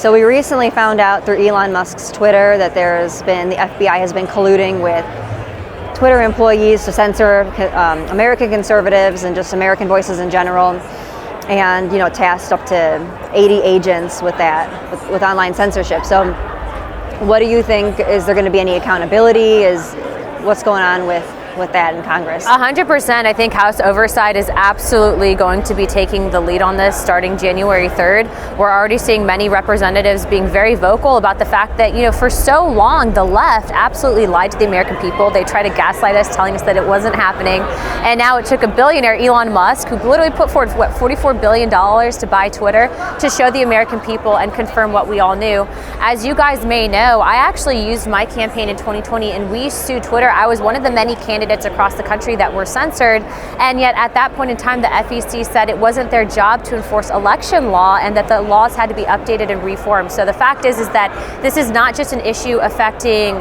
So we recently found out through Elon Musk's Twitter that the FBI has been colluding with Twitter employees to censor American conservatives and just American voices in general, and tasked up to 80 agents with that, with online censorship. So what do you think? Is there going to be any accountability? What's going on with that in Congress? 100%. I think House Oversight is absolutely going to be taking the lead on this starting January 3rd. We're already seeing many representatives being very vocal about the fact that, for so long, the left absolutely lied to the American people. They tried to gaslight us, telling us that it wasn't happening. And now it took a billionaire, Elon Musk, who literally put forward, $44 billion to buy Twitter, to show the American people and confirm what we all knew. As you guys may know, I actually used my campaign in 2020 and we sued Twitter. I was one of the many candidates across the country that were censored, and yet at that point in time the FEC said it wasn't their job to enforce election law and that the laws had to be updated and reformed. So the fact is that this is not just an issue affecting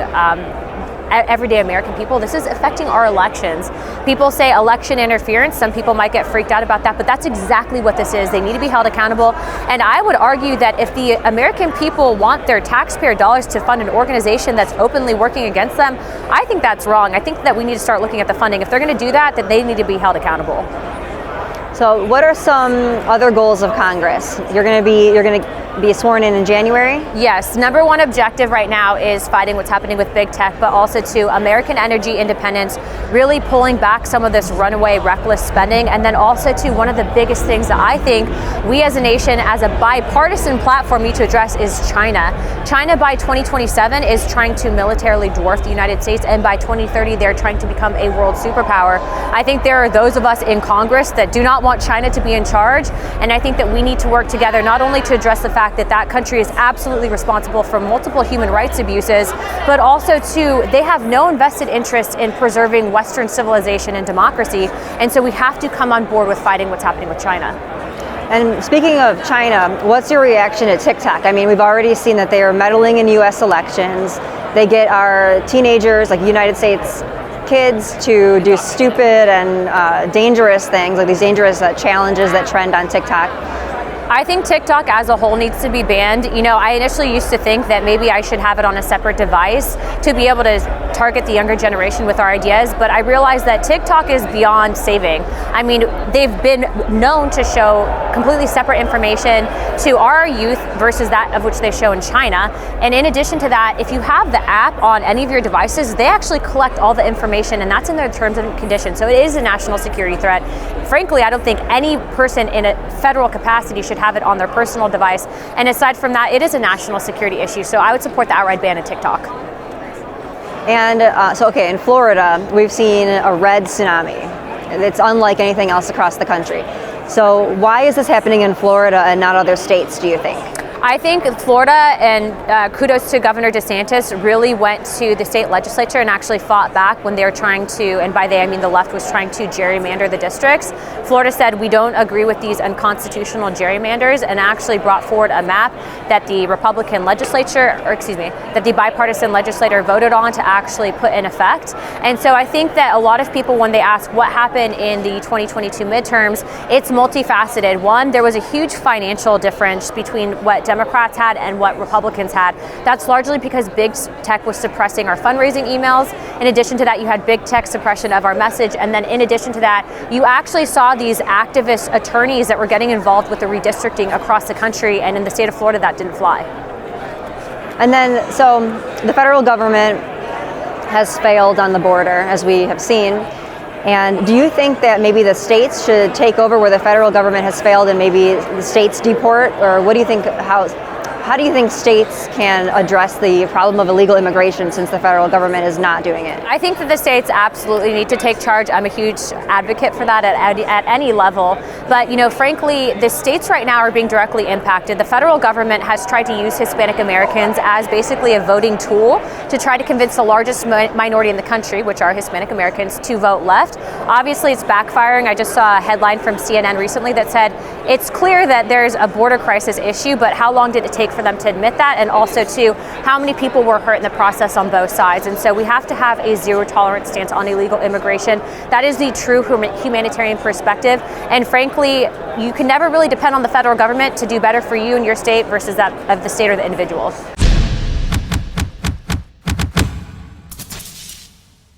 everyday American people. This is affecting our elections. People say election interference. Some people might get freaked out about that, but that's exactly what this is. They need to be held accountable. And I would argue that if the American people want their taxpayer dollars to fund an organization that's openly working against them, I think that's wrong. I think that we need to start looking at the funding. If they're going to do that, then they need to be held accountable. So what are some other goals of Congress? You're going to be sworn in January? Yes. Number one objective right now is fighting what's happening with big tech, but also to American energy independence, really pulling back some of this runaway reckless spending. And then also to one of the biggest things that I think we as a nation, as a bipartisan platform, need to address is China. China by 2027 is trying to militarily dwarf the United States, and by 2030 they're trying to become a world superpower. I think there are those of us in Congress that do not want China to be in charge, and I think that we need to work together not only to address the fact that that country is absolutely responsible for multiple human rights abuses, but also they have no invested interest in preserving Western civilization and democracy, and so we have to come on board with fighting what's happening with China. And speaking of China, what's your reaction to TikTok? I mean, we've already seen that they are meddling in U.S. elections. They get our teenagers, like United States kids, to do stupid and dangerous things, like these dangerous challenges that trend on TikTok. I think TikTok as a whole needs to be banned. I initially used to think that maybe I should have it on a separate device to be able to target the younger generation with our ideas, but I realized that TikTok is beyond saving. I mean, they've been known to show completely separate information to our youth versus that of which they show in China. And in addition to that, if you have the app on any of your devices, they actually collect all the information, and that's in their terms and conditions. So it is a national security threat. Frankly, I don't think any person in a federal capacity should have it on their personal device. And aside from that, it is a national security issue. So I would support the outright ban of TikTok. And in Florida, we've seen a red tsunami. It's unlike anything else across the country. So why is this happening in Florida and not other states, do you think? I think Florida, and kudos to Governor DeSantis, really went to the state legislature and actually fought back when they were trying to, and by they I mean the left was trying to gerrymander the districts. Florida said we don't agree with these unconstitutional gerrymanders, and actually brought forward a map that the Republican legislature, that the bipartisan legislator voted on to actually put in effect. And so I think that a lot of people, when they ask what happened in the 2022 midterms, it's multifaceted. One, there was a huge financial difference between what Democrats had and what Republicans had. That's largely because big tech was suppressing our fundraising emails. In addition to that, you had big tech suppression of our message. And then in addition to that, you actually saw these activist attorneys that were getting involved with the redistricting across the country. And in the state of Florida, that didn't fly. And then, so the federal government has failed on the border, as we have seen. And do you think that maybe the states should take over where the federal government has failed and maybe the states deport? Or what do you think, how do you think states can address the problem of illegal immigration since the federal government is not doing it? I think that the states absolutely need to take charge. I'm a huge advocate for that at any level. But, frankly, the states right now are being directly impacted. The federal government has tried to use Hispanic Americans as basically a voting tool to try to convince the largest minority in the country, which are Hispanic Americans, to vote left. Obviously, it's backfiring. I just saw a headline from CNN recently that said it's clear that there's a border crisis issue, but how long did it take for them to admit that? And also, too, how many people were hurt in the process on both sides? And so we have to have a zero tolerance stance on illegal immigration. That is the true humanitarian perspective. And frankly, you can never really depend on the federal government to do better for you and your state versus that of the state or the individual.